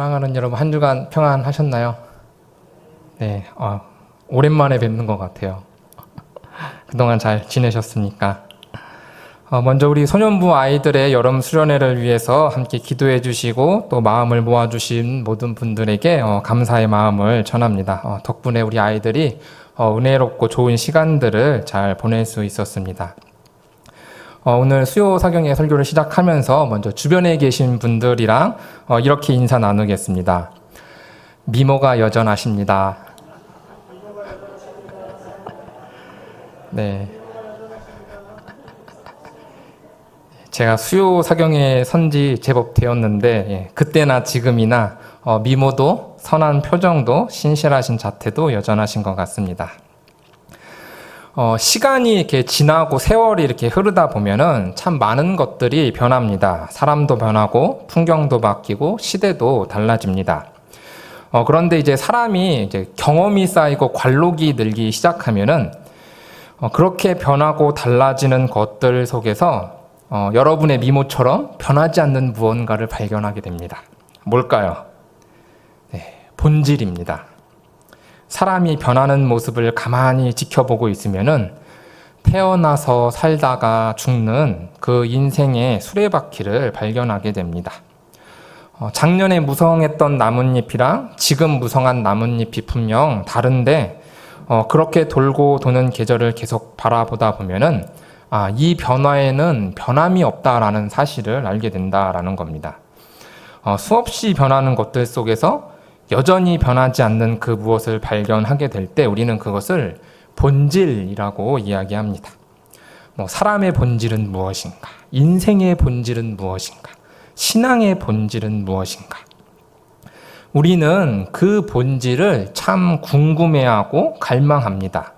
사랑하는 여러분, 한 주간 평안하셨나요? 네, 오랜만에 뵙는 것 같아요. 그동안 잘 지내셨습니까? 먼저 우리 소년부 아이들의 여름 수련회를 위해서 함께 기도해 주시고 또 마음을 모아주신 모든 분들에게 감사의 마음을 전합니다. 덕분에 우리 아이들이 은혜롭고 좋은 시간들을 잘 보낼 수 있었습니다. 오늘 수요 사경의 설교를 시작하면서 먼저 주변에 계신 분들이랑 이렇게 인사 나누겠습니다. 미모가 여전하십니다. 네. 제가 수요 사경에 선지 제법 되었는데 그때나 지금이나 미모도 선한 표정도 신실하신 자태도 여전하신 것 같습니다. 시간이 이렇게 지나고 세월이 이렇게 흐르다 보면은 참 많은 것들이 변합니다. 사람도 변하고 풍경도 바뀌고 시대도 달라집니다. 그런데 이제 사람이 이제 경험이 쌓이고 관록이 늘기 시작하면은 그렇게 변하고 달라지는 것들 속에서 여러분의 미모처럼 변하지 않는 무언가를 발견하게 됩니다. 뭘까요? 네, 본질입니다. 사람이 변하는 모습을 가만히 지켜보고 있으면은 태어나서 살다가 죽는 그 인생의 수레바퀴를 발견하게 됩니다. 작년에 무성했던 나뭇잎이랑 지금 무성한 나뭇잎이 분명 다른데 그렇게 돌고 도는 계절을 계속 바라보다 보면은 이 변화에는 변함이 없다라는 사실을 알게 된다라는 겁니다. 수없이 변하는 것들 속에서 여전히 변하지 않는 그 무엇을 발견하게 될 때 우리는 그것을 본질이라고 이야기합니다. 사람의 본질은 무엇인가? 인생의 본질은 무엇인가? 신앙의 본질은 무엇인가? 우리는 그 본질을 참 궁금해하고 갈망합니다.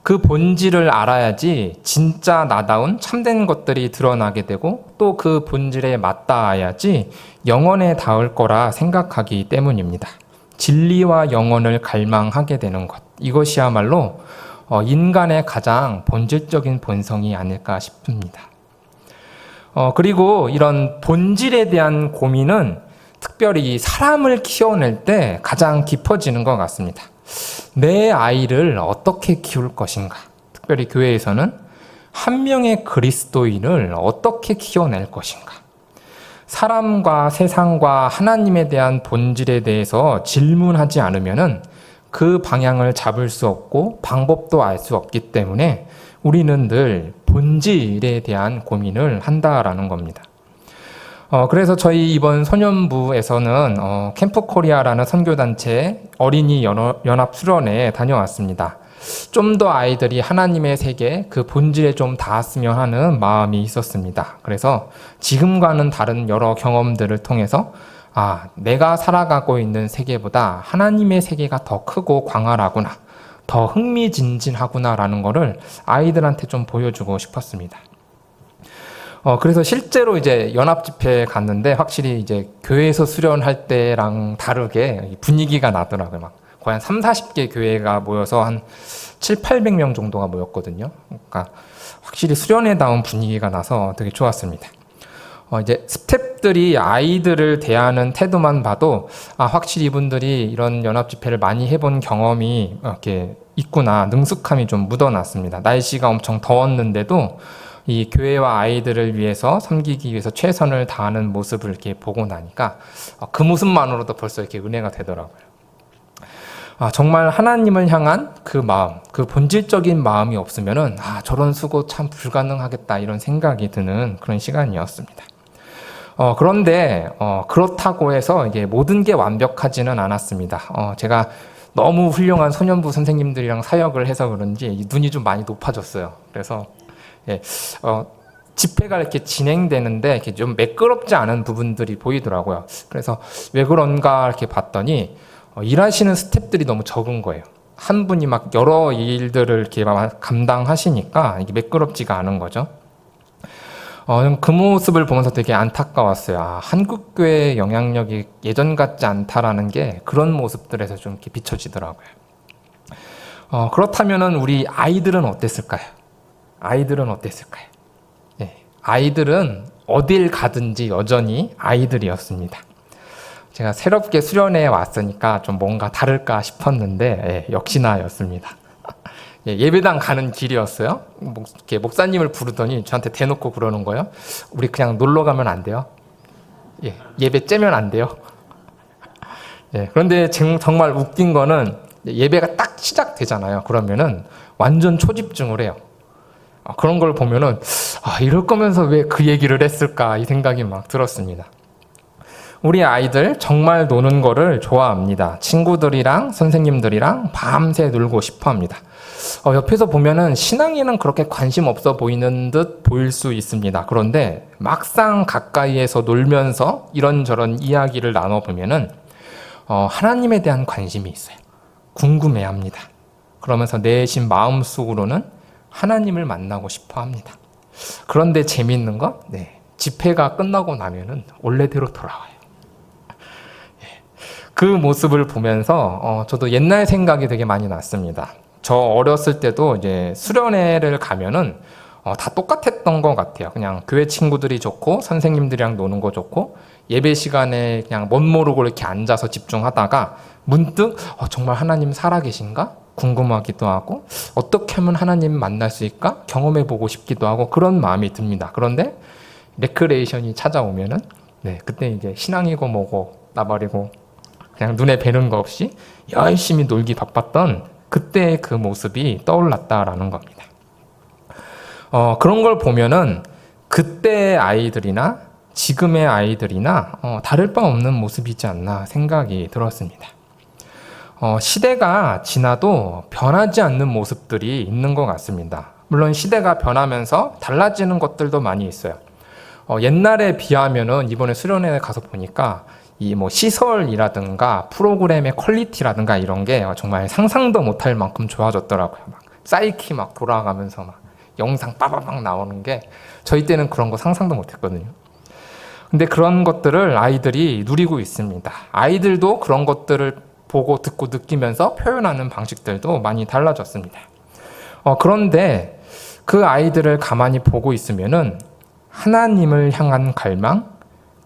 그 본질을 알아야지 진짜 나다운 참된 것들이 드러나게 되고 또 그 본질에 맞닿아야지 영원에 닿을 거라 생각하기 때문입니다. 진리와 영원을 갈망하게 되는 것, 이것이야말로 인간의 가장 본질적인 본성이 아닐까 싶습니다. 그리고 이런 본질에 대한 고민은 특별히 사람을 키워낼 때 가장 깊어지는 것 같습니다. 내 아이를 어떻게 키울 것인가? 특별히 교회에서는 한 명의 그리스도인을 어떻게 키워낼 것인가? 사람과 세상과 하나님에 대한 본질에 대해서 질문하지 않으면은 그 방향을 잡을 수 없고 방법도 알 수 없기 때문에 우리는 늘 본질에 대한 고민을 한다라는 겁니다. 그래서 저희 이번 소년부에서는 캠프 코리아라는 선교단체 어린이 연합 수련회에 다녀왔습니다. 좀 더 아이들이 하나님의 세계 그 본질에 좀 닿았으면 하는 마음이 있었습니다. 그래서 지금과는 다른 여러 경험들을 통해서 내가 살아가고 있는 세계보다 하나님의 세계가 더 크고 광활하구나, 더 흥미진진하구나라는 거를 아이들한테 좀 보여주고 싶었습니다. 그래서 실제로 이제 연합 집회에 갔는데 확실히 이제 교회에서 수련할 때랑 다르게 분위기가 나더라고요. 막 거의 한 3, 40개 교회가 모여서 한 7, 800명 정도가 모였거든요. 그러니까 확실히 수련회다운 분위기가 나서 되게 좋았습니다. 이제 스태프들이 아이들을 대하는 태도만 봐도 확실히 이분들이 이런 연합 집회를 많이 해본 경험이 이렇게 있구나, 능숙함이 좀 묻어났습니다. 날씨가 엄청 더웠는데도 이 교회와 아이들을 위해서 섬기기 위해서 최선을 다하는 모습을 이렇게 보고 나니까 그 모습만으로도 벌써 이렇게 은혜가 되더라고요. 정말 하나님을 향한 그 마음, 그 본질적인 마음이 없으면은 저런 수고 참 불가능하겠다 이런 생각이 드는 그런 시간이었습니다. 그런데 그렇다고 해서 이게 모든 게 완벽하지는 않았습니다. 제가 너무 훌륭한 소년부 선생님들이랑 사역을 해서 그런지 눈이 좀 많이 높아졌어요. 그래서 집회가 이렇게 진행되는데 이렇게 좀 매끄럽지 않은 부분들이 보이더라고요. 그래서 왜 그런가 이렇게 봤더니 일하시는 스태프들이 너무 적은 거예요. 한 분이 막 여러 일들을 이렇게 감당하시니까 이게 매끄럽지가 않은 거죠. 그 모습을 보면서 되게 안타까웠어요. 한국교회의 영향력이 예전 같지 않다라는 게 그런 모습들에서 좀 이렇게 비춰지더라고요. 그렇다면은 우리 아이들은 어땠을까요? 아이들은 어땠을까요? 아이들은 어딜 가든지 여전히 아이들이었습니다. 제가 새롭게 수련회에 왔으니까 좀 뭔가 다를까 싶었는데 역시나였습니다. 예배당 가는 길이었어요. 이렇게 목사님을 부르더니 저한테 대놓고 그러는 거예요. 우리 그냥 놀러 가면 안 돼요? 예배 째면 안 돼요? 그런데 정말 웃긴 거는 예배가 딱 시작되잖아요. 그러면은 완전 초집중을 해요. 그런 걸 보면은 이럴 거면서 왜 그 얘기를 했을까 이 생각이 막 들었습니다. 우리 아이들 정말 노는 거를 좋아합니다. 친구들이랑 선생님들이랑 밤새 놀고 싶어 합니다. 옆에서 보면은 신앙에는 그렇게 관심 없어 보이는 듯 보일 수 있습니다. 그런데 막상 가까이에서 놀면서 이런저런 이야기를 나눠보면은 하나님에 대한 관심이 있어요. 궁금해합니다. 그러면서 내심 마음속으로는 하나님을 만나고 싶어 합니다. 그런데 재미있는 건 집회가 끝나고 나면은 원래대로 돌아와요. 그 모습을 보면서 저도 옛날 생각이 되게 많이 났습니다. 저 어렸을 때도 이제 수련회를 가면은 다 똑같았던 것 같아요. 그냥 교회 친구들이 좋고 선생님들이랑 노는 거 좋고 예배 시간에 그냥 멋 모르고 이렇게 앉아서 집중하다가 문득 정말 하나님 살아계신가? 궁금하기도 하고 어떻게 하면 하나님 만날 수 있을까? 경험해보고 싶기도 하고 그런 마음이 듭니다. 그런데 레크레이션이 찾아오면은 그때 이제 신앙이고 뭐고 나발이고 그냥 눈에 뵈는 거 없이 열심히 놀기 바빴던 그때의 그 모습이 떠올랐다라는 겁니다. 그런 걸 보면은 그때의 아이들이나 지금의 아이들이나 다를 바 없는 모습이지 않나 생각이 들었습니다. 시대가 지나도 변하지 않는 모습들이 있는 것 같습니다. 물론 시대가 변하면서 달라지는 것들도 많이 있어요. 옛날에 비하면은 이번에 수련회에 가서 보니까 이 시설이라든가 프로그램의 퀄리티라든가 이런 게 정말 상상도 못할 만큼 좋아졌더라고요. 막 사이키 막 돌아가면서 막 영상 빠바박 나오는 게 저희 때는 그런 거 상상도 못했거든요. 근데 그런 것들을 아이들이 누리고 있습니다. 아이들도 그런 것들을 보고 듣고 느끼면서 표현하는 방식들도 많이 달라졌습니다. 그런데 그 아이들을 가만히 보고 있으면은 하나님을 향한 갈망,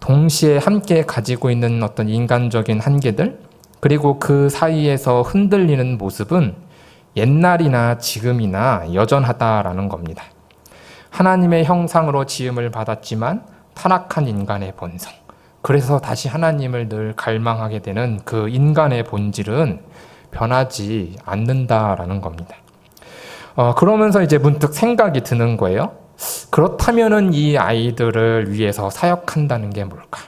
동시에 함께 가지고 있는 어떤 인간적인 한계들, 그리고 그 사이에서 흔들리는 모습은 옛날이나 지금이나 여전하다라는 겁니다. 하나님의 형상으로 지음을 받았지만 타락한 인간의 본성, 그래서 다시 하나님을 늘 갈망하게 되는 그 인간의 본질은 변하지 않는다라는 겁니다. 그러면서 이제 문득 생각이 드는 거예요. 그렇다면은 이 아이들을 위해서 사역한다는 게 뭘까?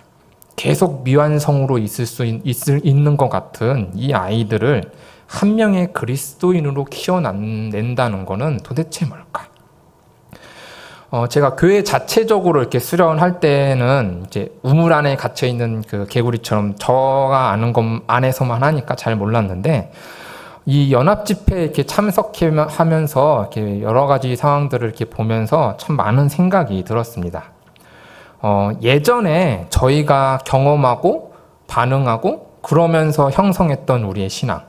계속 미완성으로 있는 것 같은 이 아이들을 한 명의 그리스도인으로 키워낸다는 거는 도대체 뭘까? 제가 교회 자체적으로 이렇게 수련할 때는 이제 우물 안에 갇혀 있는 그 개구리처럼 저가 아는 것 안에서만 하니까 잘 몰랐는데 이 연합 집회에 이렇게 참석하면서 이렇게 여러 가지 상황들을 이렇게 보면서 참 많은 생각이 들었습니다. 예전에 저희가 경험하고 반응하고 그러면서 형성했던 우리의 신앙,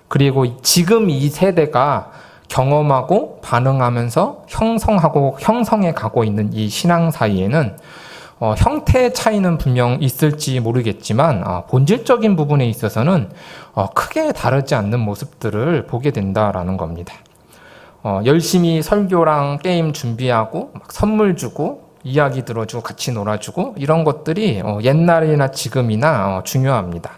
그리고 지금 이 세대가 경험하고 반응하면서 형성해 가고 있는 이 신앙 사이에는 형태의 차이는 분명 있을지 모르겠지만 본질적인 부분에 있어서는 크게 다르지 않는 모습들을 보게 된다라는 겁니다. 열심히 설교랑 게임 준비하고 막 선물 주고 이야기 들어주고 같이 놀아주고 이런 것들이 옛날이나 지금이나 중요합니다.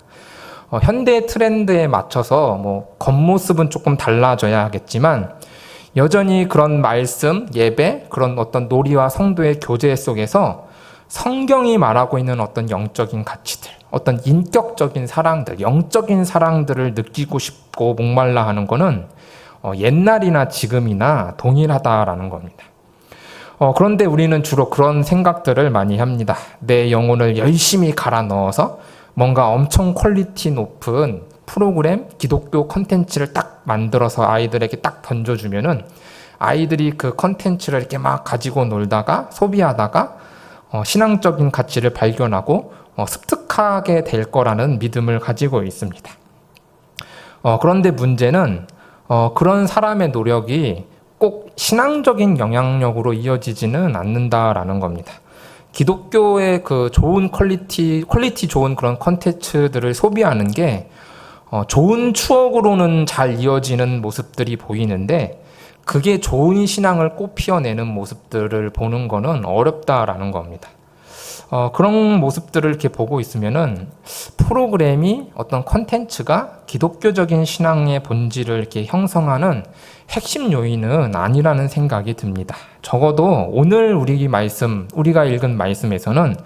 현대 트렌드에 맞춰서 겉모습은 조금 달라져야 하겠지만 여전히 그런 말씀, 예배, 그런 어떤 놀이와 성도의 교제 속에서 성경이 말하고 있는 어떤 영적인 가치들, 어떤 인격적인 사랑들, 영적인 사랑들을 느끼고 싶고 목말라 하는 거는 옛날이나 지금이나 동일하다라는 겁니다. 그런데 우리는 주로 그런 생각들을 많이 합니다. 내 영혼을 열심히 갈아 넣어서 뭔가 엄청 퀄리티 높은 프로그램, 기독교 콘텐츠를 딱 만들어서 아이들에게 딱 던져주면은 아이들이 그 콘텐츠를 이렇게 막 가지고 놀다가 소비하다가 신앙적인 가치를 발견하고 습득하게 될 거라는 믿음을 가지고 있습니다. 그런데 문제는 그런 사람의 노력이 꼭 신앙적인 영향력으로 이어지지는 않는다라는 겁니다. 기독교의 그 좋은 퀄리티 좋은 그런 컨텐츠들을 소비하는 게 좋은 추억으로는 잘 이어지는 모습들이 보이는데 그게 좋은 신앙을 꽃피워내는 모습들을 보는 거는 어렵다라는 겁니다. 그런 모습들을 이렇게 보고 있으면은 프로그램이 어떤 컨텐츠가 기독교적인 신앙의 본질을 이렇게 형성하는 핵심 요인은 아니라는 생각이 듭니다. 적어도 오늘 우리가 읽은 말씀에서는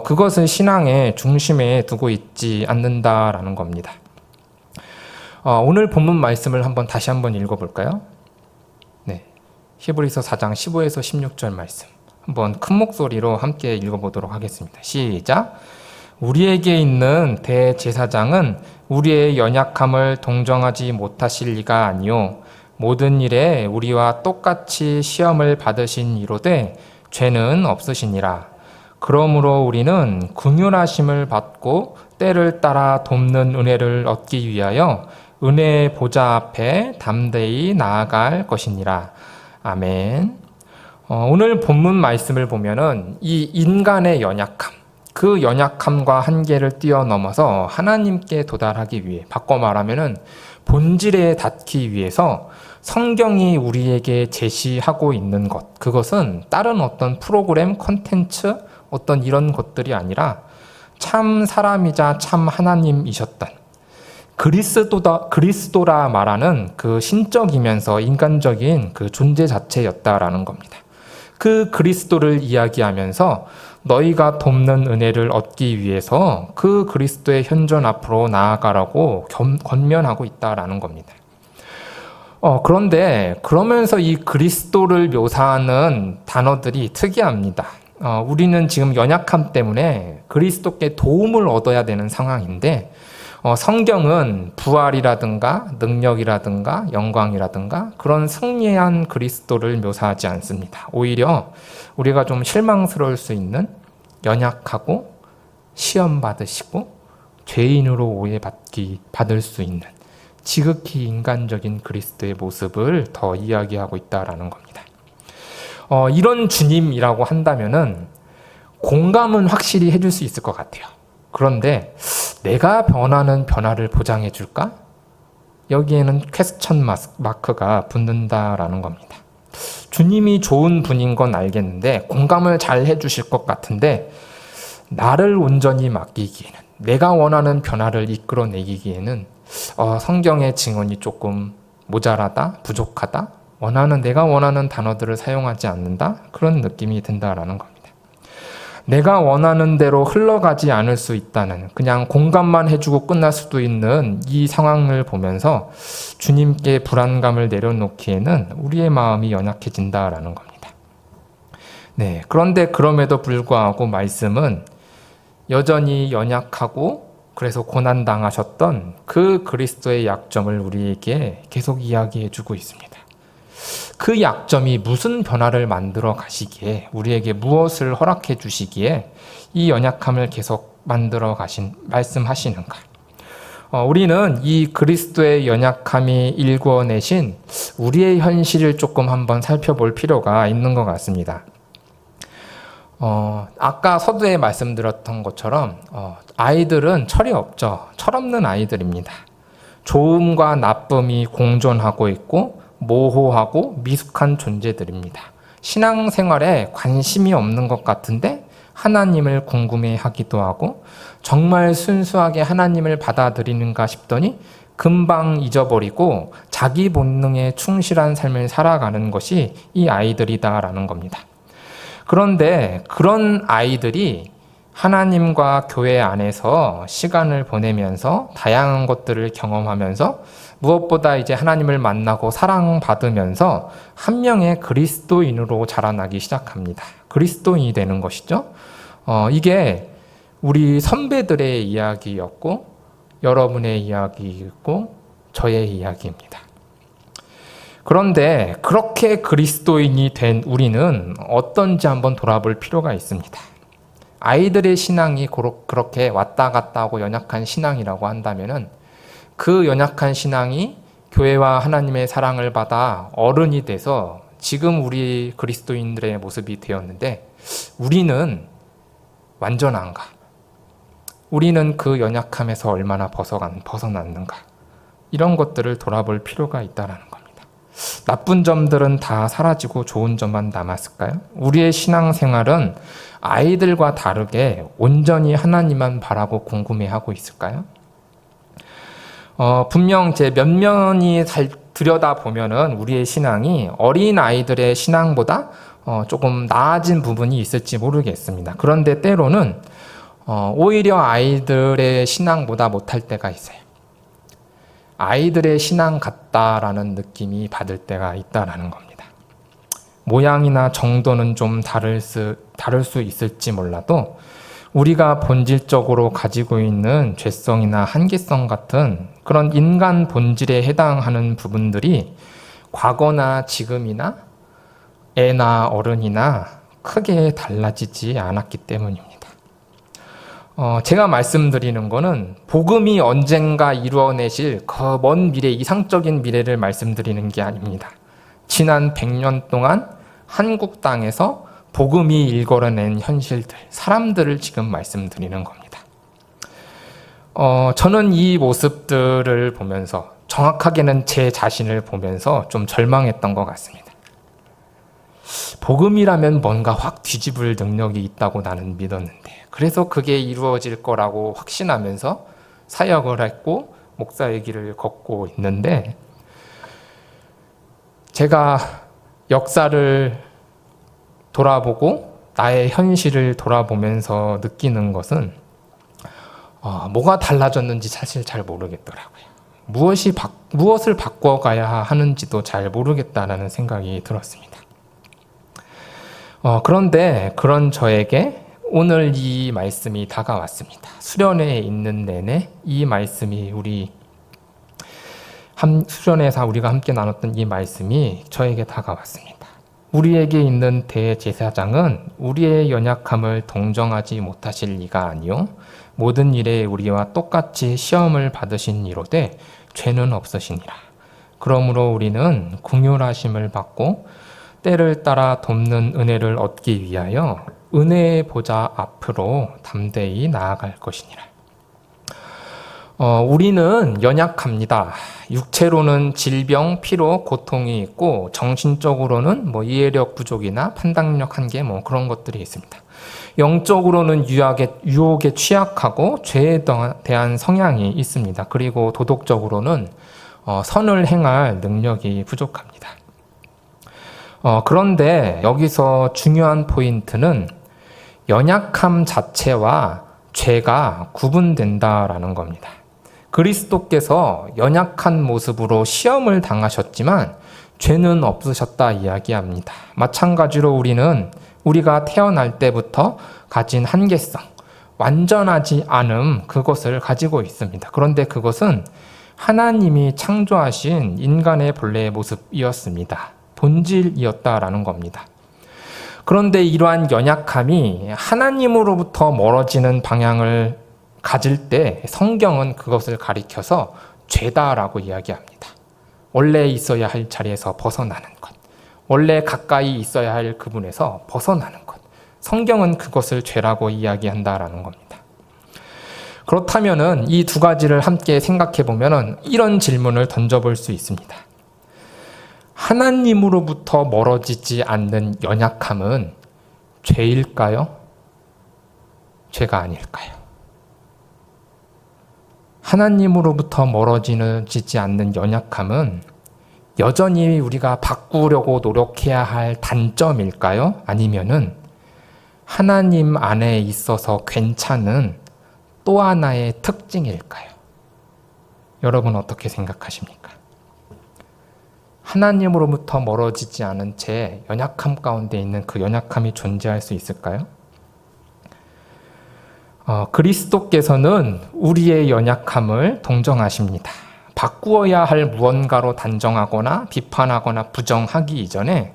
그것을 신앙의 중심에 두고 있지 않는다라는 겁니다. 오늘 본문 말씀을 다시 한번 읽어볼까요? 네, 히브리서 4장 15에서 16절 말씀. 한번 큰 목소리로 함께 읽어보도록 하겠습니다. 시작! 우리에게 있는 대제사장은 우리의 연약함을 동정하지 못하실 리가 아니요 모든 일에 우리와 똑같이 시험을 받으신 이로되 죄는 없으시니라. 그러므로 우리는 긍휼하심을 받고 때를 따라 돕는 은혜를 얻기 위하여 은혜의 보좌 앞에 담대히 나아갈 것이니라. 아멘. 오늘 본문 말씀을 보면은 이 인간의 연약함, 그 연약함과 한계를 뛰어넘어서 하나님께 도달하기 위해, 바꿔 말하면은 본질에 닿기 위해서 성경이 우리에게 제시하고 있는 것, 그것은 다른 어떤 프로그램, 콘텐츠, 어떤 이런 것들이 아니라 참 사람이자 참 하나님이셨던 그리스도라 말하는 그 신적이면서 인간적인 그 존재 자체였다라는 겁니다. 그 그리스도를 이야기하면서 너희가 돕는 은혜를 얻기 위해서 그 그리스도의 현존 앞으로 나아가라고 권면하고 있다라는 겁니다. 그런데 그러면서 이 그리스도를 묘사하는 단어들이 특이합니다. 우리는 지금 연약함 때문에 그리스도께 도움을 얻어야 되는 상황인데 성경은 부활이라든가 능력이라든가 영광이라든가 그런 승리한 그리스도를 묘사하지 않습니다. 오히려 우리가 좀 실망스러울 수 있는 연약하고 시험받으시고 죄인으로 오해받을 수 있는 지극히 인간적인 그리스도의 모습을 더 이야기하고 있다라는 겁니다. 이런 주님이라고 한다면은 공감은 확실히 해줄 수 있을 것 같아요. 그런데 내가 변하는 변화를 보장해 줄까? 여기에는 퀘스천 마크가 붙는다라는 겁니다. 주님이 좋은 분인 건 알겠는데 공감을 잘 해주실 것 같은데 나를 온전히 맡기기에는, 내가 원하는 변화를 이끌어내기에는 성경의 증언이 조금 모자라다, 부족하다, 내가 원하는 단어들을 사용하지 않는다, 그런 느낌이 든다라는 겁니다. 내가 원하는 대로 흘러가지 않을 수 있다는, 그냥 공감만 해주고 끝날 수도 있는 이 상황을 보면서 주님께 불안감을 내려놓기에는 우리의 마음이 연약해진다라는 겁니다. 네, 그런데 그럼에도 불구하고 말씀은 여전히 연약하고 그래서 고난당하셨던 그 그리스도의 약점을 우리에게 계속 이야기해주고 있습니다. 그 약점이 무슨 변화를 만들어 가시기에, 우리에게 무엇을 허락해 주시기에 이 연약함을 계속 말씀하시는가? 우리는 이 그리스도의 연약함이 일궈내신 우리의 현실을 조금 한번 살펴볼 필요가 있는 것 같습니다. 아까 서두에 말씀드렸던 것처럼 아이들은 철이 없죠. 철없는 아이들입니다. 좋음과 나쁨이 공존하고 있고 모호하고 미숙한 존재들입니다. 신앙생활에 관심이 없는 것 같은데 하나님을 궁금해하기도 하고 정말 순수하게 하나님을 받아들이는가 싶더니 금방 잊어버리고 자기 본능에 충실한 삶을 살아가는 것이 이 아이들이다라는 겁니다. 그런데 그런 아이들이 하나님과 교회 안에서 시간을 보내면서 다양한 것들을 경험하면서 무엇보다 이제 하나님을 만나고 사랑받으면서 한 명의 그리스도인으로 자라나기 시작합니다. 그리스도인이 되는 것이죠. 이게 우리 선배들의 이야기였고 여러분의 이야기이고 저의 이야기입니다. 그런데 그렇게 그리스도인이 된 우리는 어떤지 한번 돌아볼 필요가 있습니다. 아이들의 신앙이 그렇게 왔다 갔다 하고 연약한 신앙이라고 한다면은 그 연약한 신앙이 교회와 하나님의 사랑을 받아 어른이 돼서 지금 우리 그리스도인들의 모습이 되었는데 우리는 완전한가? 우리는 그 연약함에서 얼마나 벗어났는가? 이런 것들을 돌아볼 필요가 있다는 겁니다. 나쁜 점들은 다 사라지고 좋은 점만 남았을까요? 우리의 신앙생활은 아이들과 다르게 온전히 하나님만 바라고 궁금해하고 있을까요? 분명 제 면면이 들여다보면은 우리의 신앙이 어린 아이들의 신앙보다 조금 나아진 부분이 있을지 모르겠습니다. 그런데 때로는 오히려 아이들의 신앙보다 못할 때가 있어요. 아이들의 신앙 같다라는 느낌이 받을 때가 있다라는 겁니다. 모양이나 정도는 좀 다를 수 있을지 몰라도 우리가 본질적으로 가지고 있는 죄성이나 한계성 같은 그런 인간 본질에 해당하는 부분들이 과거나 지금이나 애나 어른이나 크게 달라지지 않았기 때문입니다. 제가 말씀드리는 거는 복음이 언젠가 이루어내실 그 먼 미래, 이상적인 미래를 말씀드리는 게 아닙니다. 지난 100년 동안 한국 땅에서 복음이 일궈낸 현실들, 사람들을 지금 말씀드리는 겁니다. 저는 이 모습들을 보면서, 정확하게는 제 자신을 보면서 좀 절망했던 것 같습니다. 복음이라면 뭔가 확 뒤집을 능력이 있다고 나는 믿었는데, 그래서 그게 이루어질 거라고 확신하면서 사역을 했고 목사의 길을 걷고 있는데, 제가 역사를 돌아보고 나의 현실을 돌아보면서 느끼는 것은 뭐가 달라졌는지 사실 잘 모르겠더라고요. 무엇을 바꿔가야 하는지도 잘 모르겠다라는 생각이 들었습니다. 그런데 그런 저에게 오늘 이 말씀이 다가왔습니다. 수련회에 있는 내내 이 말씀이 수련회에서 우리가 함께 나눴던 이 말씀이 저에게 다가왔습니다. 우리에게 있는 대제사장은 우리의 연약함을 동정하지 못하실 리가 아니요 모든 일에 우리와 똑같이 시험을 받으신 이로되 죄는 없으시니라. 그러므로 우리는 긍휼하심을 받고 때를 따라 돕는 은혜를 얻기 위하여 은혜의 보좌 앞으로 담대히 나아갈 것이니라. 우리는 연약합니다. 육체로는 질병, 피로, 고통이 있고 정신적으로는 이해력 부족이나 판단력 한계 그런 것들이 있습니다. 영적으로는 유혹에 취약하고 죄에 대한 성향이 있습니다. 그리고 도덕적으로는 선을 행할 능력이 부족합니다. 그런데 여기서 중요한 포인트는 연약함 자체와 죄가 구분된다라는 겁니다. 그리스도께서 연약한 모습으로 시험을 당하셨지만 죄는 없으셨다 이야기합니다. 마찬가지로 우리가 태어날 때부터 가진 한계성, 완전하지 않음, 그것을 가지고 있습니다. 그런데 그것은 하나님이 창조하신 인간의 본래의 모습이었습니다. 본질이었다라는 겁니다. 그런데 이러한 연약함이 하나님으로부터 멀어지는 방향을 가질 때 성경은 그것을 가리켜서 죄다라고 이야기합니다. 원래 있어야 할 자리에서 벗어나는 것, 원래 가까이 있어야 할 그분에서 벗어나는 것, 성경은 그것을 죄라고 이야기한다라는 겁니다. 그렇다면은 이 두 가지를 함께 생각해 보면은 이런 질문을 던져볼 수 있습니다. 하나님으로부터 멀어지지 않는 연약함은 죄일까요? 죄가 아닐까요? 하나님으로부터 멀어지지 않는 연약함은 여전히 우리가 바꾸려고 노력해야 할 단점일까요? 아니면은 하나님 안에 있어서 괜찮은 또 하나의 특징일까요? 여러분 어떻게 생각하십니까? 하나님으로부터 멀어지지 않은 제 연약함 가운데 있는 그 연약함이 존재할 수 있을까요? 그리스도께서는 우리의 연약함을 동정하십니다. 바꾸어야 할 무언가로 단정하거나 비판하거나 부정하기 이전에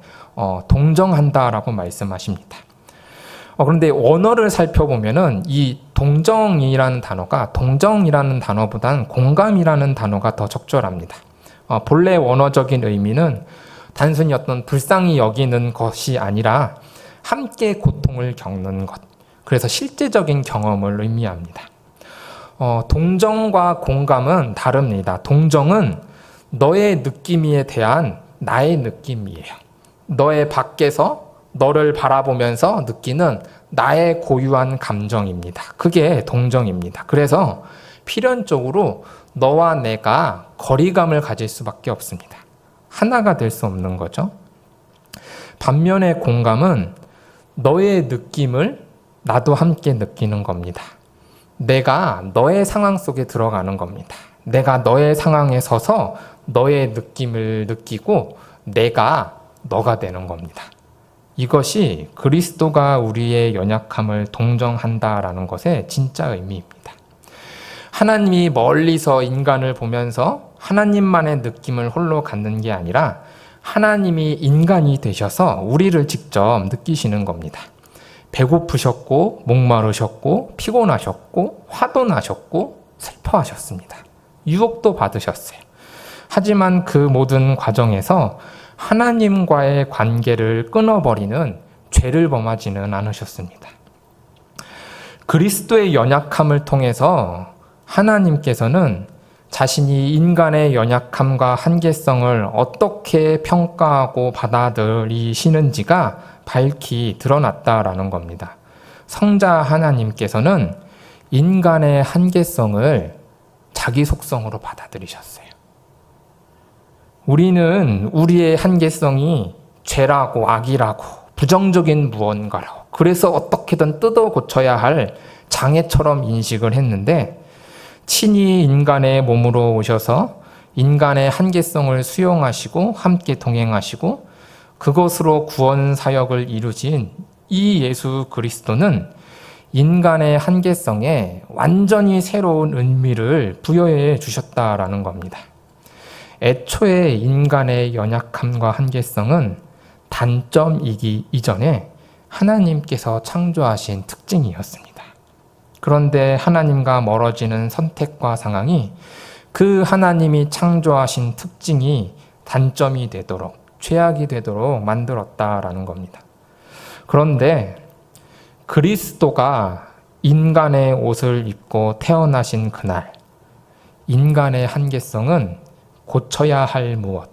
동정한다라고 말씀하십니다. 그런데 원어를 살펴보면은 이 동정이라는 단어보다는 공감이라는 단어가 더 적절합니다. 본래 원어적인 의미는 단순히 어떤 불쌍히 여기는 것이 아니라 함께 고통을 겪는 것, 그래서 실제적인 경험을 의미합니다. 동정과 공감은 다릅니다. 동정은 너의 느낌에 대한 나의 느낌이에요. 너의 밖에서 너를 바라보면서 느끼는 나의 고유한 감정입니다. 그게 동정입니다. 그래서 필연적으로 너와 내가 거리감을 가질 수밖에 없습니다. 하나가 될 수 없는 거죠. 반면에 공감은 너의 느낌을 나도 함께 느끼는 겁니다. 내가 너의 상황 속에 들어가는 겁니다. 내가 너의 상황에 서서 너의 느낌을 느끼고 내가 너가 되는 겁니다. 이것이 그리스도가 우리의 연약함을 동정한다라는 것의 진짜 의미입니다. 하나님이 멀리서 인간을 보면서 하나님만의 느낌을 홀로 갖는 게 아니라 하나님이 인간이 되셔서 우리를 직접 느끼시는 겁니다. 배고프셨고 목마르셨고 피곤하셨고 화도 나셨고 슬퍼하셨습니다. 유혹도 받으셨어요. 하지만 그 모든 과정에서 하나님과의 관계를 끊어버리는 죄를 범하지는 않으셨습니다. 그리스도의 연약함을 통해서 하나님께서는 자신이 인간의 연약함과 한계성을 어떻게 평가하고 받아들이시는지가 밝히 드러났다라는 겁니다. 성자 하나님께서는 인간의 한계성을 자기 속성으로 받아들이셨어요. 우리는 우리의 한계성이 죄라고 악이라고 부정적인 무언가라고 그래서 어떻게든 뜯어 고쳐야 할 장애처럼 인식을 했는데 친히 인간의 몸으로 오셔서 인간의 한계성을 수용하시고 함께 동행하시고 그것으로 구원 사역을 이루신 이 예수 그리스도는 인간의 한계성에 완전히 새로운 의미를 부여해 주셨다라는 겁니다. 애초에 인간의 연약함과 한계성은 단점이기 이전에 하나님께서 창조하신 특징이었습니다. 그런데 하나님과 멀어지는 선택과 상황이 그 하나님이 창조하신 특징이 단점이 되도록 죄악이 되도록 만들었다라는 겁니다. 그런데 그리스도가 인간의 옷을 입고 태어나신 그날 인간의 한계성은 고쳐야 할 무엇,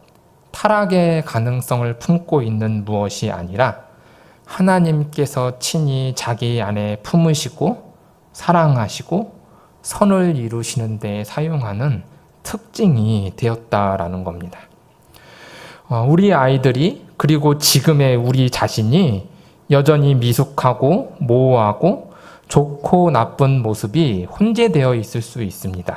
타락의 가능성을 품고 있는 무엇이 아니라 하나님께서 친히 자기 안에 품으시고 사랑하시고 선을 이루시는 데 사용하는 특징이 되었다라는 겁니다. 우리 아이들이 그리고 지금의 우리 자신이 여전히 미숙하고 모호하고 좋고 나쁜 모습이 혼재되어 있을 수 있습니다.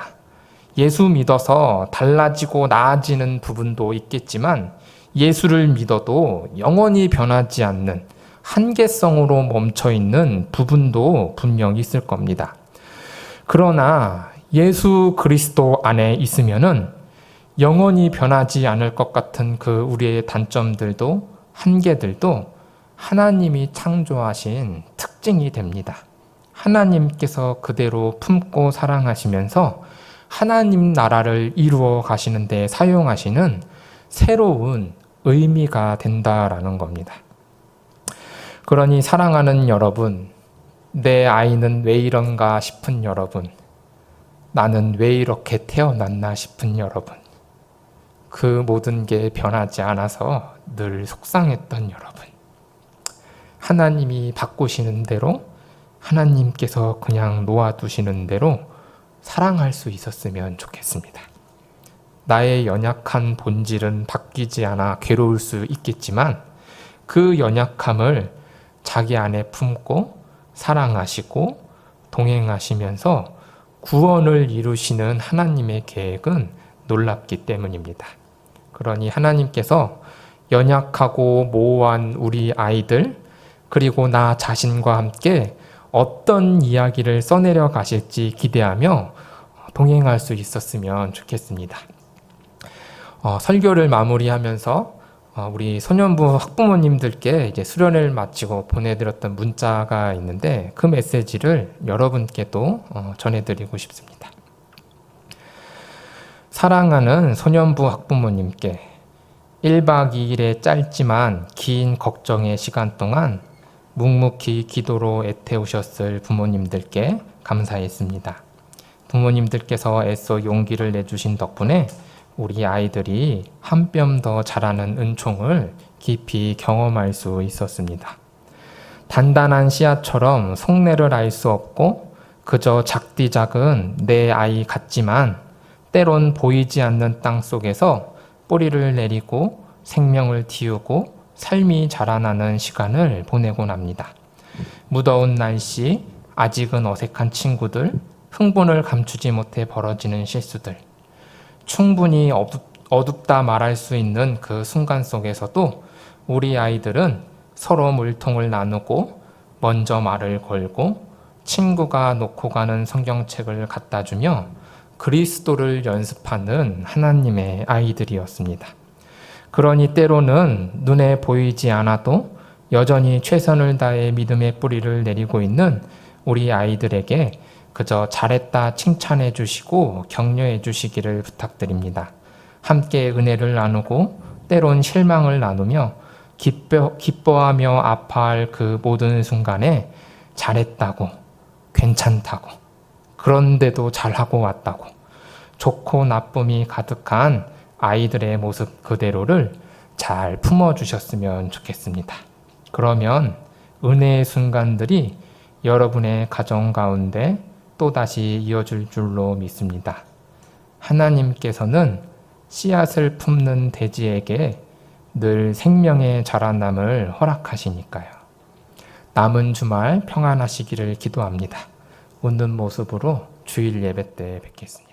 예수 믿어서 달라지고 나아지는 부분도 있겠지만 예수를 믿어도 영원히 변하지 않는 한계성으로 멈춰 있는 부분도 분명히 있을 겁니다. 그러나 예수 그리스도 안에 있으면은 영원히 변하지 않을 것 같은 그 우리의 단점들도 한계들도 하나님이 창조하신 특징이 됩니다. 하나님께서 그대로 품고 사랑하시면서 하나님 나라를 이루어 가시는 데 사용하시는 새로운 의미가 된다라는 겁니다. 그러니 사랑하는 여러분, 내 아이는 왜 이런가 싶은 여러분, 나는 왜 이렇게 태어났나 싶은 여러분, 그 모든 게 변하지 않아서 늘 속상했던 여러분, 하나님이 바꾸시는 대로 하나님께서 그냥 놓아두시는 대로 사랑할 수 있었으면 좋겠습니다. 나의 연약한 본질은 바뀌지 않아 괴로울 수 있겠지만 그 연약함을 자기 안에 품고 사랑하시고 동행하시면서 구원을 이루시는 하나님의 계획은 놀랍기 때문입니다. 그러니 하나님께서 연약하고 모호한 우리 아이들 그리고 나 자신과 함께 어떤 이야기를 써내려 가실지 기대하며 동행할 수 있었으면 좋겠습니다. 설교를 마무리하면서 우리 소년부 학부모님들께 이제 수련을 마치고 보내드렸던 문자가 있는데 그 메시지를 여러분께도 전해드리고 싶습니다. 사랑하는 소년부 학부모님께 1박 2일의 짧지만 긴 걱정의 시간 동안 묵묵히 기도로 애태우셨을 부모님들께 감사했습니다. 부모님들께서 애써 용기를 내주신 덕분에 우리 아이들이 한 뼘 더 자라는 은총을 깊이 경험할 수 있었습니다. 단단한 씨앗처럼 속내를 알 수 없고 그저 작디 작은 내 아이 같지만 때론 보이지 않는 땅 속에서 뿌리를 내리고 생명을 틔우고 삶이 자라나는 시간을 보내곤 합니다. 무더운 날씨, 아직은 어색한 친구들, 흥분을 감추지 못해 벌어지는 실수들, 충분히 어둡다 말할 수 있는 그 순간 속에서도 우리 아이들은 서로 물통을 나누고 먼저 말을 걸고 친구가 놓고 가는 성경책을 갖다 주며 그리스도를 연습하는 하나님의 아이들이었습니다. 그러니 때로는 눈에 보이지 않아도 여전히 최선을 다해 믿음의 뿌리를 내리고 있는 우리 아이들에게 그저 잘했다 칭찬해 주시고 격려해 주시기를 부탁드립니다. 함께 은혜를 나누고 때론 실망을 나누며 기뻐하며 아파할 그 모든 순간에 잘했다고, 괜찮다고, 그런데도 잘하고 왔다고, 좋고 나쁨이 가득한 아이들의 모습 그대로를 잘 품어주셨으면 좋겠습니다. 그러면 은혜의 순간들이 여러분의 가정 가운데 또다시 이어질 줄로 믿습니다. 하나님께서는 씨앗을 품는 돼지에게 늘 생명의 자라남을 허락하시니까요. 남은 주말 평안하시기를 기도합니다. 웃는 모습으로 주일 예배 때 뵙겠습니다.